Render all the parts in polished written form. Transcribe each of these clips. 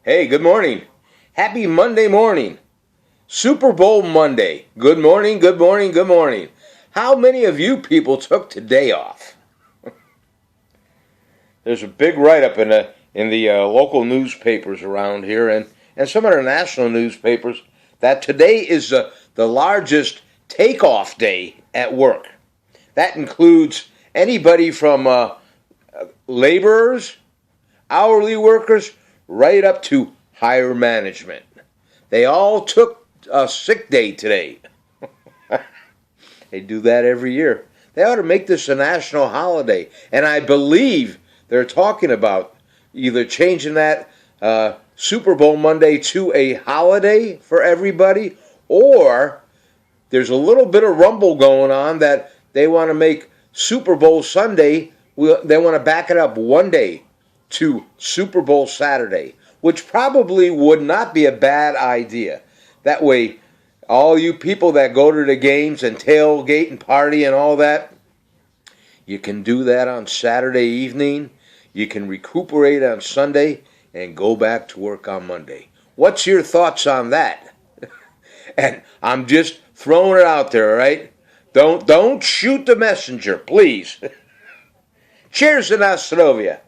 Hey, good morning. Happy Monday morning. Super Bowl Monday. Good morning, good morning, good morning. How many of you people took today off? There's a big write-up in the local newspapers around here and some of the national newspapers that today is the largest takeoff day at work. That includes anybody from laborers, hourly workers, right up to higher management. They all took a sick day today. They do that every year. They ought to make this a national holiday. And I believe they're talking about either changing that Super Bowl Monday to a holiday for everybody, or there's a little bit of rumble going on that they want to make Super Bowl Sunday, they want to back it up one day to Super Bowl Saturday, which probably would not be a bad idea. That way, all you people that go to the games and tailgate and party and all that, you can do that on Saturday evening. You can recuperate on Sunday and go back to work on Monday. What's your thoughts on that? And I'm just throwing it out there, all right? Don't shoot the messenger, please. Cheers to Nostrovia.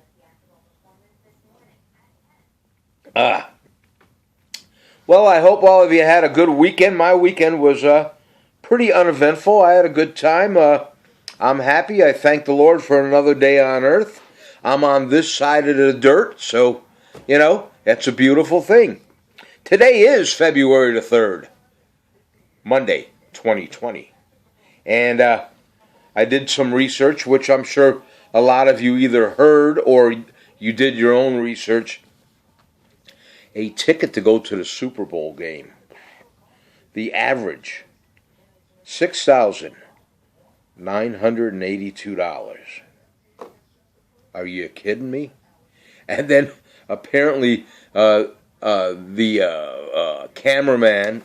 Well, I hope all of you had a good weekend. My weekend was pretty uneventful. I had a good time. I'm happy. I thank the Lord for another day on earth. I'm on this side of the dirt, so, it's a beautiful thing. Today is February the 3rd, Monday, 2020. And I did some research, which I'm sure a lot of you either heard or you did your own research. A ticket to go to the Super Bowl game. The average, $6,982. Are you kidding me? And then apparently the cameraman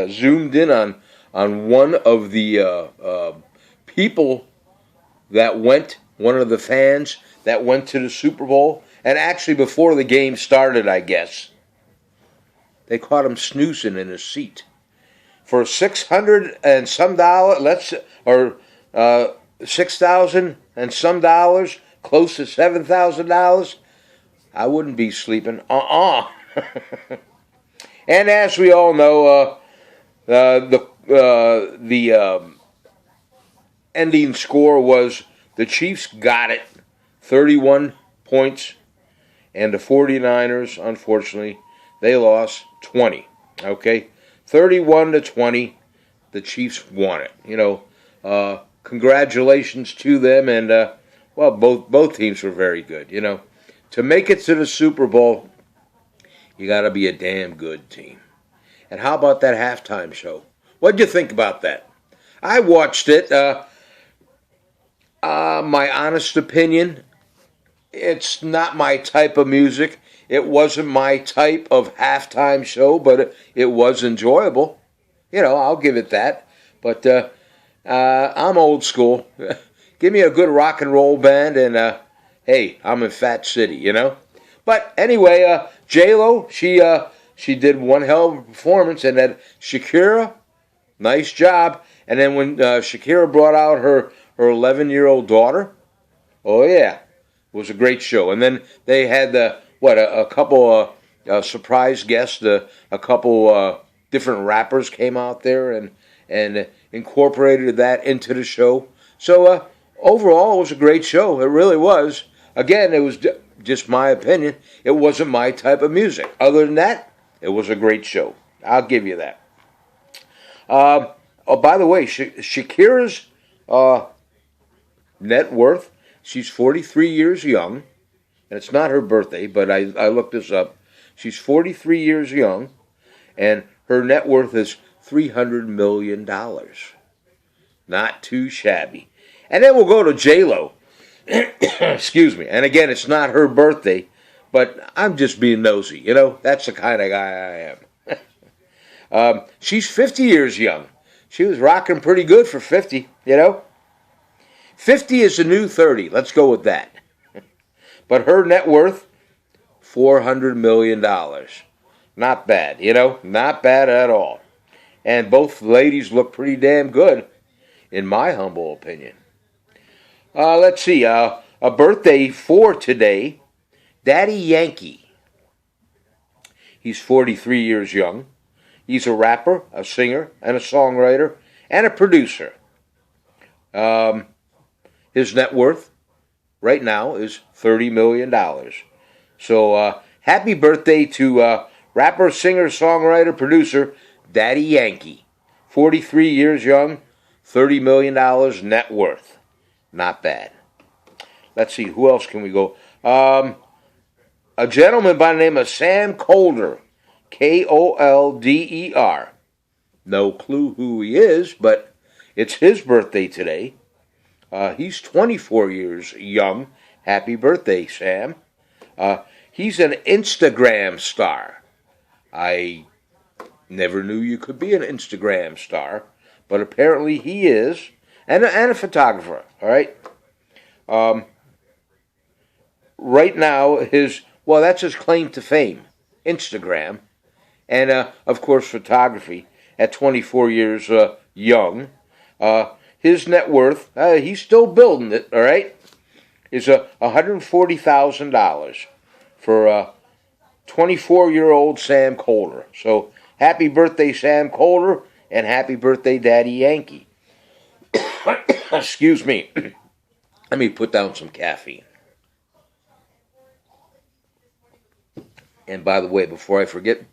zoomed in on one of the people that went, one of the fans that went to the Super Bowl. And actually before the game started, I guess, they caught him snoozing in his seat. For $600 and some dollars, $6,000 and some dollars, close to $7,000, I wouldn't be sleeping. And as we all know, the ending score was the Chiefs got it, 31 points, and the 49ers, unfortunately, they lost 20. Okay, 31-20, the Chiefs won it. Congratulations to them, and both teams were very good. To make it to the Super Bowl, you got to be a damn good team. And how about that halftime show? What'd you think about that? I watched it. My honest opinion, it's not my type of music. It wasn't my type of halftime show, but it was enjoyable. I'll give it that. But I'm old school. Give me a good rock and roll band, and hey, I'm in Fat City, But anyway, J-Lo, she did one hell of a performance, and then Shakira, nice job. And then when Shakira brought out her 11-year-old daughter, oh yeah, it was a great show. And then they had a couple surprise guests. A couple different rappers came out there and incorporated that into the show. So overall, it was a great show. It really was. Again, it was just my opinion. It wasn't my type of music. Other than that, it was a great show. I'll give you that. By the way, Shakira's net worth, she's 43 years young. And it's not her birthday, but I looked this up. She's 43 years young, and her net worth is $300 million. Not too shabby. And then we'll go to J-Lo. Excuse me. And again, it's not her birthday, but I'm just being nosy. That's the kind of guy I am. She's 50 years young. She was rocking pretty good for 50, 50 is the new 30. Let's go with that. But her net worth, $400 million. Not bad, not bad at all. And both ladies look pretty damn good, in my humble opinion. Let's see, a birthday for today, Daddy Yankee. He's 43 years young. He's a rapper, a singer, and a songwriter, and a producer. His net worth right now is $30 million. So happy birthday to rapper, singer, songwriter, producer, Daddy Yankee. 43 years young, $30 million net worth. Not bad. Let's see, who else can we go? A gentleman by the name of Sam Kolder. Kolder. No clue who he is, but it's his birthday today. He's 24 years young. Happy birthday, Sam. He's an Instagram star. I never knew you could be an Instagram star, but apparently he is, and a photographer, all right? Right now, that's his claim to fame, Instagram, and, of course, photography at 24 years young. His net worth, he's still building it, all right, is $140,000 for 24-year-old Sam Kolder. So happy birthday, Sam Kolder, and happy birthday, Daddy Yankee. Excuse me. Let me put down some caffeine. And by the way, before I forget,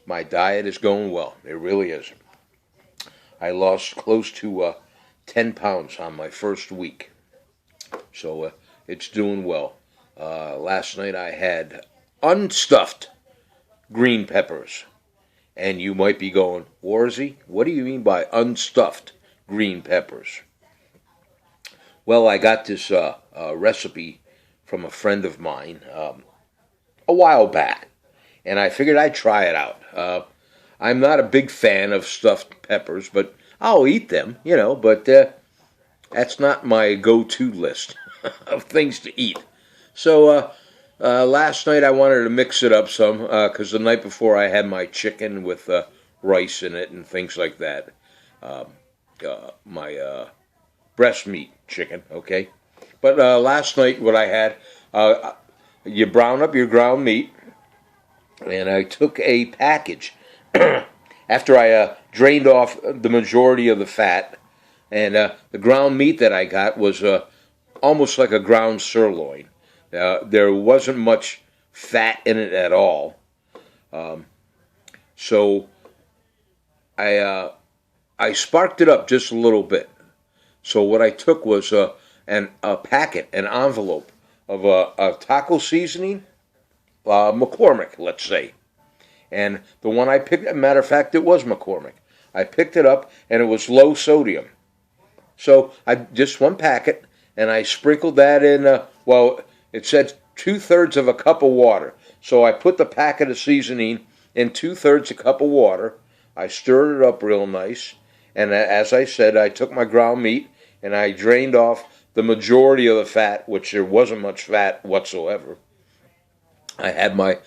my diet is going well. It really is. I lost close to 10 pounds on my first week. So it's doing well. Last night I had unstuffed green peppers. And you might be going, Warzy, what do you mean by unstuffed green peppers? Well, I got this recipe from a friend of mine a while back. And I figured I'd try it out. I'm not a big fan of stuffed peppers, but I'll eat them, but that's not my go-to list of things to eat. So last night I wanted to mix it up some, because the night before I had my chicken with rice in it and things like that. My breast meat chicken, okay? But last night what I had, you brown up your ground meat, and I took a package after I drained off the majority of the fat, and the ground meat that I got was almost like a ground sirloin. There wasn't much fat in it at all, so I sparked it up just a little bit. So what I took was a packet, an envelope of a taco seasoning, McCormick, let's say. And the one I picked, matter of fact, it was McCormick. I picked it up, and it was low sodium. So just one packet, and I sprinkled that in, it said 2/3 of a cup of water. So I put the packet of seasoning in 2/3 a cup of water. I stirred it up real nice. And as I said, I took my ground meat, and I drained off the majority of the fat, which there wasn't much fat whatsoever. I had my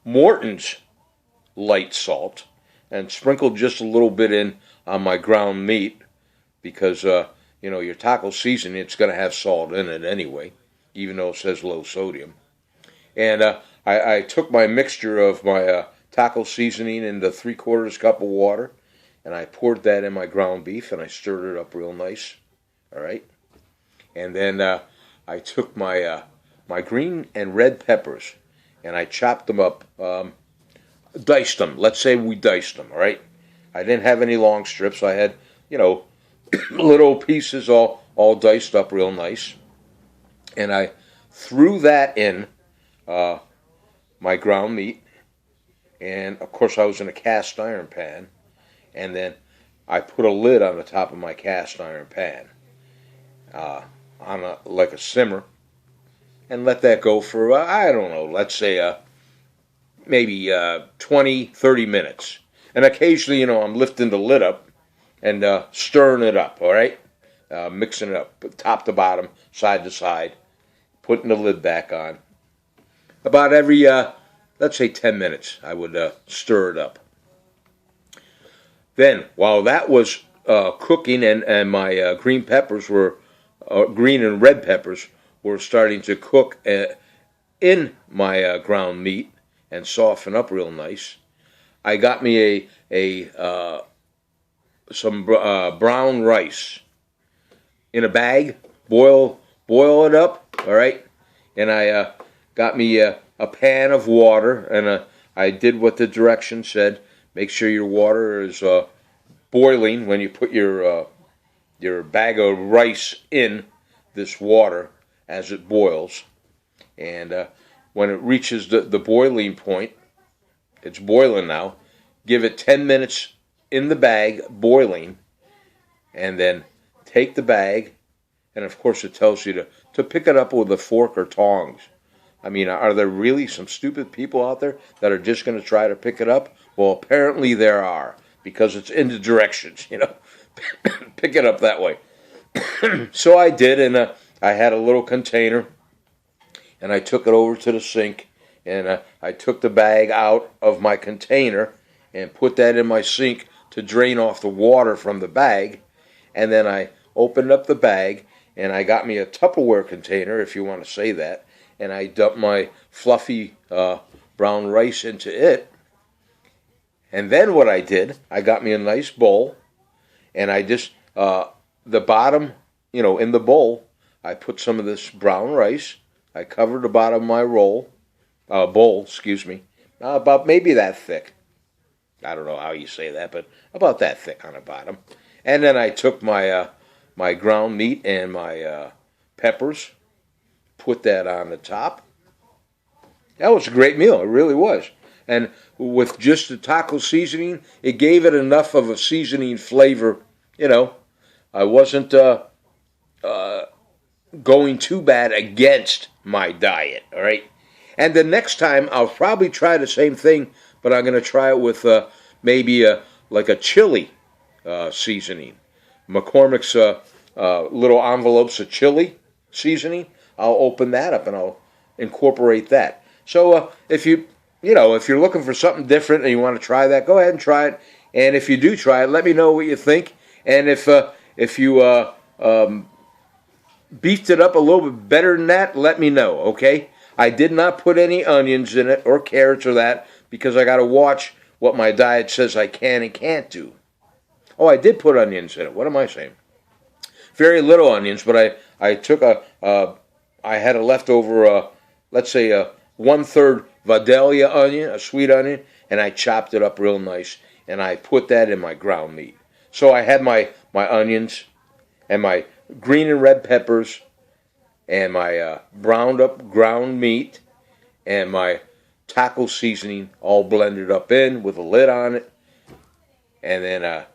Morton's light salt and sprinkled just a little bit in on my ground meat because, your taco seasoning, it's going to have salt in it anyway, even though it says low sodium. And I took my mixture of my taco seasoning into 3/4 cup of water, and I poured that in my ground beef, and I stirred it up real nice, all right? And then I took my green and red peppers, and I chopped them up, diced them. Let's say we diced them, all right? I didn't have any long strips. I had, little pieces all diced up real nice. And I threw that in my ground meat. And, of course, I was in a cast iron pan. And then I put a lid on the top of my cast iron pan on a simmer. And let that go for, I don't know, let's say maybe 20, 30 minutes. And occasionally, I'm lifting the lid up and stirring it up, all right? Mixing it up, top to bottom, side to side, putting the lid back on. about every, let's say 10 minutes, I would stir it up. Then, while that was cooking and my green peppers were, green and red peppers were starting to cook in my ground meat and soften up real nice, I got me some brown rice in a bag, boil it up, all right, and I got me a pan of water, and I did what the directions said. Make sure your water is boiling when you put your bag of rice in this water as it boils, and when it reaches the boiling point, it's boiling now. Give it 10 minutes in the bag boiling, and then take the bag, and of course it tells you to pick it up with a fork or tongs. I mean, are there really some stupid people out there that are just going to try to pick it up? Well, apparently there are, because it's in the directions, pick it up that way. So I did, and I had a little container, and I took it over to the sink, and I took the bag out of my container and put that in my sink to drain off the water from the bag, and then I opened up the bag, and I got me a Tupperware container, if you want to say that, and I dumped my fluffy brown rice into it. And then what I did, I got me a nice bowl, and I just, the bottom, in the bowl, I put some of this brown rice. I covered the bottom of my bowl, about maybe that thick. I don't know how you say that, but about that thick on the bottom. And then I took my my ground meat and my peppers, put that on the top. That was a great meal. It really was. And with just the taco seasoning, it gave it enough of a seasoning flavor. I wasn't going too bad against my diet, all right? And the next time, I'll probably try the same thing, but I'm going to try it with maybe like a chili seasoning. McCormick's little envelopes of chili seasoning. I'll open that up and I'll incorporate that. So if you're looking for something different and you want to try that, go ahead and try it. And if you do try it, let me know what you think. And if you beefed it up a little bit better than that, let me know, okay? I did not put any onions in it or carrots or that because I got to watch what my diet says I can and can't do. Oh, I did put onions in it. What am I saying? Very little onions, but I took I had a leftover, let's say a 1/3 Vidalia onion, a sweet onion, and I chopped it up real nice, and I put that in my ground meat. So I had my onions and my green and red peppers and my browned up ground meat and my taco seasoning all blended up in with a lid on it, and then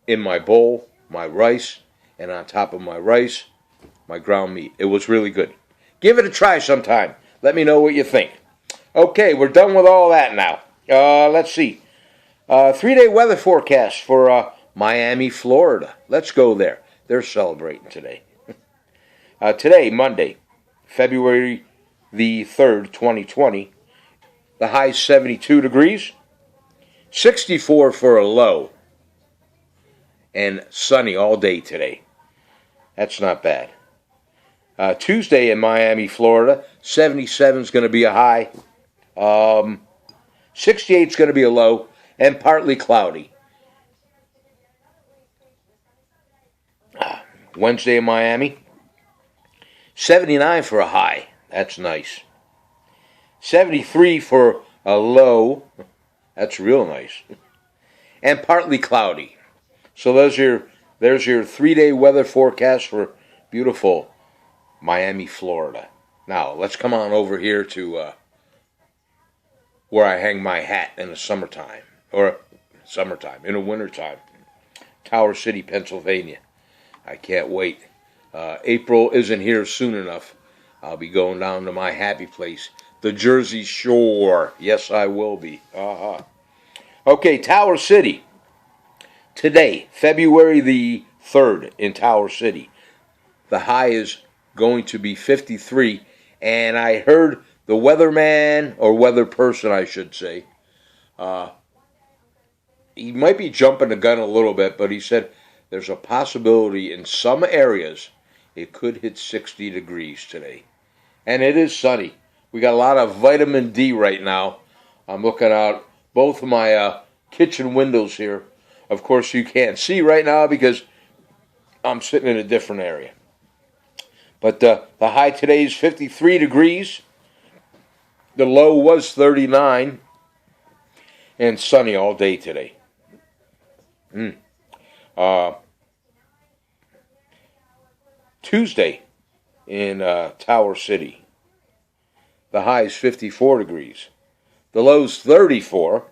in my bowl, my rice, and on top of my rice, my ground meat. It was really good. Give it a try sometime. Let me know what you think. Okay, we're done with all that now. Let's see. 3-day weather forecast for Miami, Florida. Let's go there. They're celebrating today. Today, Monday, February the 3rd, 2020. The high 72 degrees. 64 for a low. And sunny all day today. That's not bad. Tuesday in Miami, Florida, 77 is going to be a high. 68 is going to be a low, and partly cloudy. Wednesday in Miami, 79 for a high. That's nice. 73 for a low. That's real nice. And partly cloudy. So there's your 3-day weather forecast for beautiful Miami, Florida. Now, let's come on over here to where I hang my hat in the summertime. Or in the wintertime. Tower City, Pennsylvania. I can't wait. April isn't here soon enough. I'll be going down to my happy place, the Jersey Shore. Yes, I will be. Okay, Tower City. Today, February the 3rd in Tower City. The high is going to be 53, and I heard the weatherman, or weather person, I should say, uh, he might be jumping the gun a little bit, but he said there's a possibility in some areas it could hit 60 degrees today. And it is sunny. We got a lot of vitamin D right now. I'm looking out both of my kitchen windows here. Of course, you can't see right now because I'm sitting in a different area. But the high today is 53 degrees. The low was 39. And sunny all day today. Tuesday in Tower City. The high is 54 degrees. The low's 34.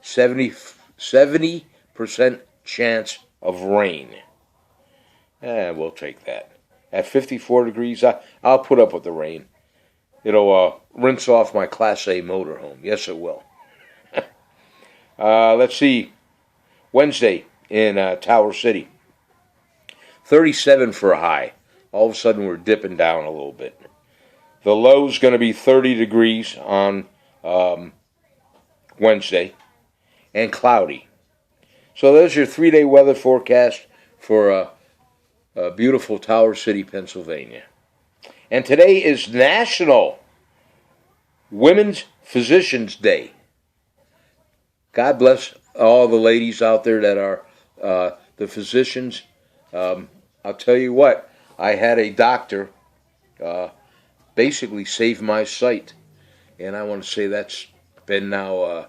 70% chance of rain. We'll take that. At 54 degrees, I'll put up with the rain. It'll rinse off my Class A motorhome. Yes, it will. Let's see. Wednesday in Tower City. 37 for a high. All of a sudden, we're dipping down a little bit. The low's going to be 30 degrees on Wednesday. And cloudy. So there's your 3-day weather forecast for beautiful Tower City, Pennsylvania. And today is National Women's Physicians Day. God bless all the ladies out there that are the physicians. I'll tell you what, I had a doctor basically save my sight. And I want to say that's been now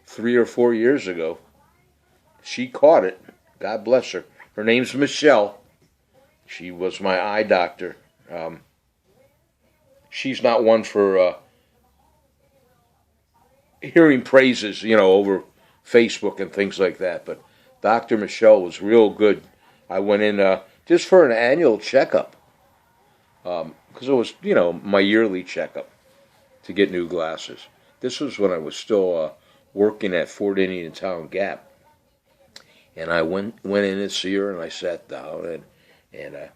3 or 4 years ago. She caught it. God bless her. Her name's Michelle. She was my eye doctor. She's not one for hearing praises, over Facebook and things like that. But Dr. Michelle was real good. I went in just for an annual checkup. Because it was, my yearly checkup to get new glasses. This was when I was still working at Fort Indiantown Gap. And I went in to see her, and I sat down, and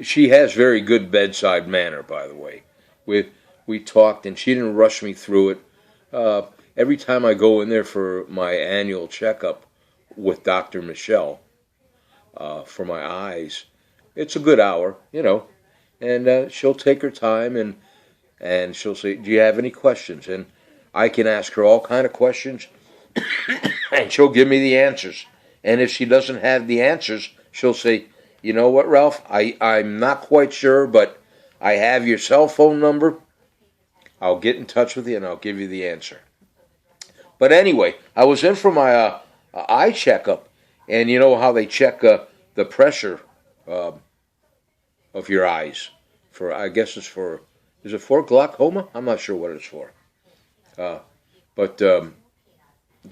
she has very good bedside manner, by the way. We talked, and she didn't rush me through it. Every time I go in there for my annual checkup with Dr. Michelle for my eyes, it's a good hour, and she'll take her time, and she'll say, do you have any questions? And I can ask her all kind of questions, and she'll give me the answers. And if she doesn't have the answers, she'll say, you know what, Ralph, I'm not quite sure, but I have your cell phone number. I'll get in touch with you, and I'll give you the answer. But anyway, I was in for my eye checkup, and you know how they check the pressure of your eyes. I guess it's for, is it for glaucoma? I'm not sure what it's for. But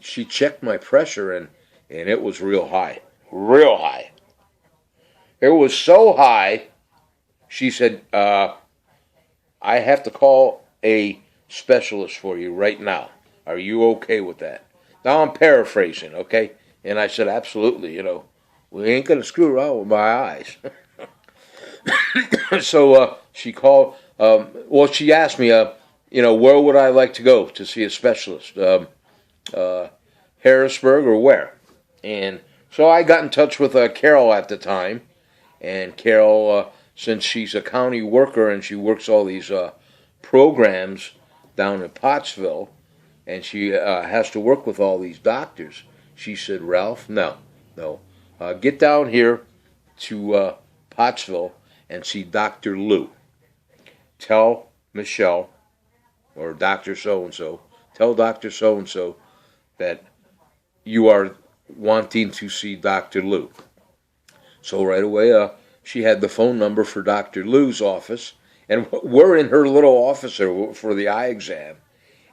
she checked my pressure, and it was real high. Real high. It was so high, she said, I have to call a specialist for you right now. Are you okay with that? Now I'm paraphrasing, okay? And I said, absolutely, we ain't going to screw around with my eyes. So she called, she asked me, where would I like to go to see a specialist? Harrisburg or where? And so I got in touch with Carol at the time. And Carol, since she's a county worker and she works all these programs down in Pottsville, and she has to work with all these doctors, she said, Ralph, no. Get down here to Pottsville and see Dr. Lou. Tell Michelle, or Dr. So-and-so, tell Dr. So-and-so that you are wanting to see Dr. Lou. So right away, she had the phone number for Dr. Lou's office, and we're in her little office for the eye exam.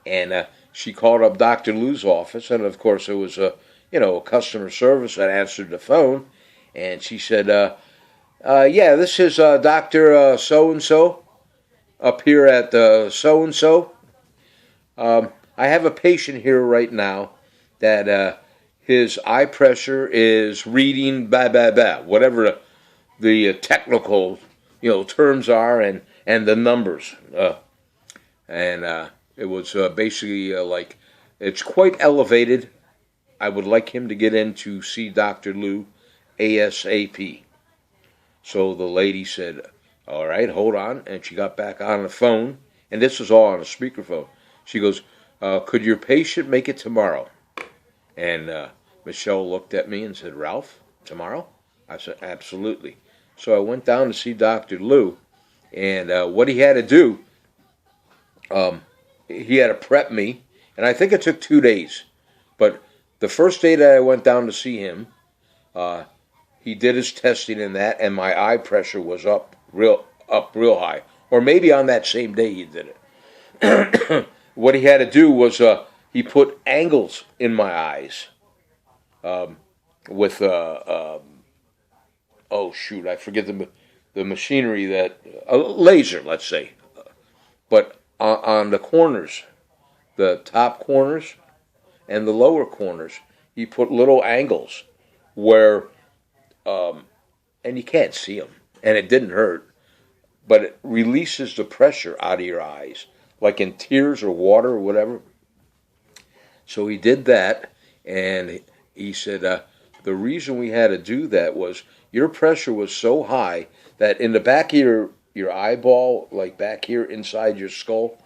And she called up Dr. Lou's office, and of course it was a customer service that answered the phone, and she said, yeah, this is Dr. So-and-so up here at so-and-so. I have a patient here right now that his eye pressure is reading whatever the technical terms are, and and the numbers. And it was basically like, it's quite elevated. I would like him to get in to see Dr. Lou ASAP. So the lady said, all right, hold on. And she got back on the phone. And this was all on a speakerphone. She goes, could your patient make it tomorrow? And Michelle looked at me and said, Ralph, tomorrow? I said, absolutely. So I went down to see Dr. Lou. And what he had to do, he had to prep me. And I think it took 2 days. But the first day that I went down to see him, he did his testing in that, and my eye pressure was up real high. Or maybe on that same day he did it. What he had to do was he put angles in my eyes with oh shoot, I forget the machinery that a laser, let's say, but on the corners, the top corners and the lower corners, he put little angles where, and you can't see them, and it didn't hurt, but it releases the pressure out of your eyes, like in tears or water or whatever. So he did that, and he said the reason we had to do that was your pressure was so high that in the back of your eyeball, like back here inside your skull,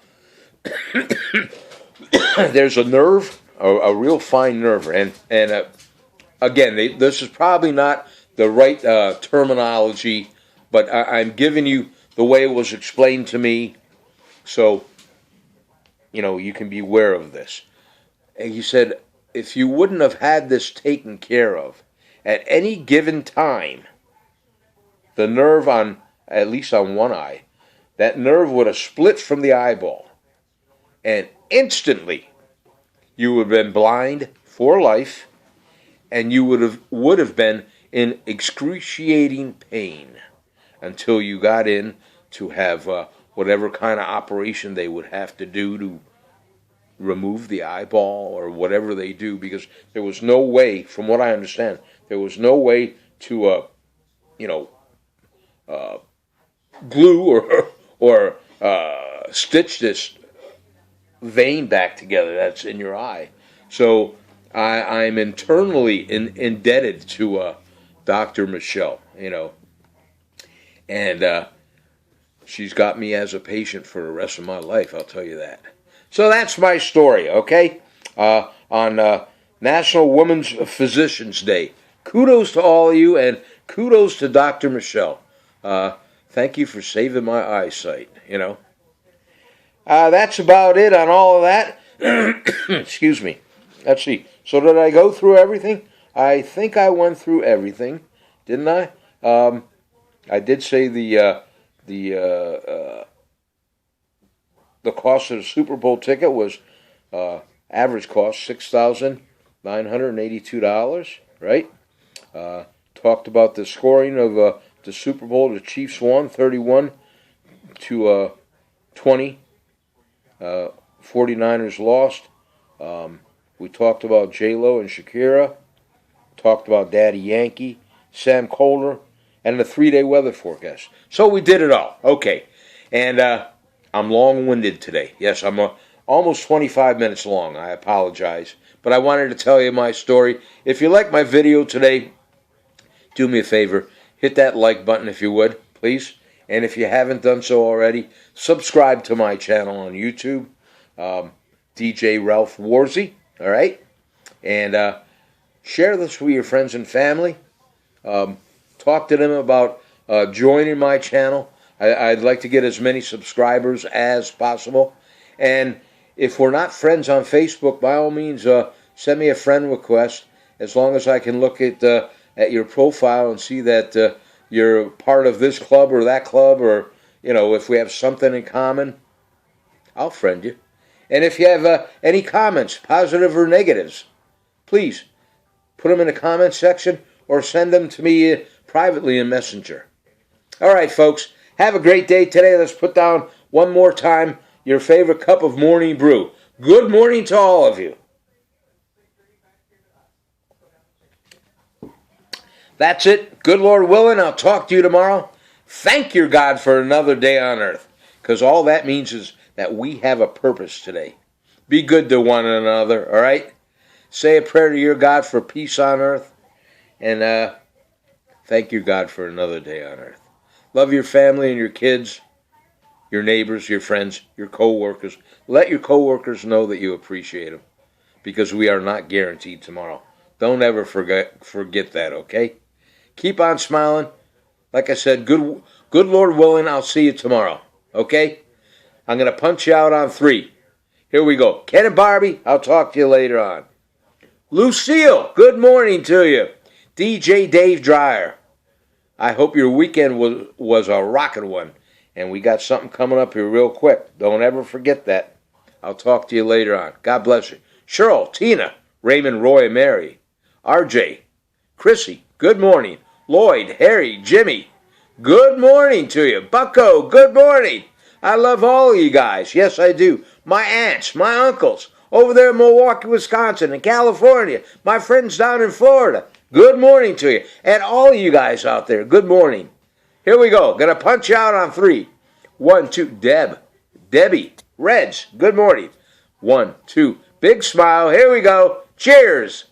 there's a nerve, a real fine nerve, and again, this is probably not the right terminology, but I'm giving you the way it was explained to me, so you can be aware of this. And he said, if you wouldn't have had this taken care of, at any given time, the nerve at least on one eye, that nerve would have split from the eyeball, and instantly you would have been blind for life, and you would have been in excruciating pain until you got in to have whatever kind of operation they would have to do to remove the eyeball or whatever they do, because there was no way, from what I understand, there was no way to glue or stitch this vein back together that's in your eye. So I'm internally indebted to Dr. Michelle, and she's got me as a patient for the rest of my life, I'll tell you that. So that's my story, okay? On National Women's Physicians Day. Kudos to all of you, and kudos to Dr. Michelle. Thank you for saving my eyesight, That's about it on all of that. Excuse me. Let's see. So did I go through everything? I think I went through everything, didn't I? I did say the cost of the Super Bowl ticket was average cost $6,982, right? Talked about the scoring of the Super Bowl. The Chiefs won 31-20. 49ers lost. We talked about J-Lo and Shakira. Talked about Daddy Yankee, Sam Kohler, and the 3-day weather forecast. So we did it all. Okay. And I'm long-winded today. Yes, I'm almost 25 minutes long. I apologize. But I wanted to tell you my story. If you like my video today, do me a favor. Hit that like button if you would, please. And if you haven't done so already, subscribe to my channel on YouTube, DJ Ralph Warzy, all right? And share this with your friends and family. Talk to them about joining my channel. I'd like to get as many subscribers as possible. And if we're not friends on Facebook, by all means, send me a friend request, as long as I can look at your profile and see that you're part of this club or that club, or, if we have something in common, I'll friend you. And if you have any comments, positive or negatives, please put them in the comment section or send them to me privately in Messenger. All right, folks, have a great day today. Let's put down one more time your favorite cup of morning brew. Good morning to all of you. That's it. Good Lord willing, I'll talk to you tomorrow. Thank your God for another day on earth. Because all that means is that we have a purpose today. Be good to one another, all right? Say a prayer to your God for peace on earth. And thank your God for another day on earth. Love your family and your kids, your neighbors, your friends, your co-workers. Let your co-workers know that you appreciate them, because we are not guaranteed tomorrow. Don't ever forget that, okay? Keep on smiling. Like I said, good Lord willing, I'll see you tomorrow, okay? I'm going to punch you out on 3. Here we go. Ken and Barbie, I'll talk to you later on. Lucille, good morning to you. DJ Dave Dreyer, I hope your weekend was a rocking one. And we got something coming up here real quick. Don't ever forget that. I'll talk to you later on. God bless you. Cheryl, Tina, Raymond, Roy, Mary, RJ, Chrissy, good morning. Lloyd, Harry, Jimmy, good morning to you. Bucko, good morning. I love all of you guys. Yes, I do. My aunts, my uncles, over there in Milwaukee, Wisconsin, and California. My friends down in Florida. Good morning to you. And all of you guys out there, good morning. Here we go. Gonna punch you out on 3. 1, 2. Debbie, Reds, good morning. 1, 2. Big smile. Here we go. Cheers.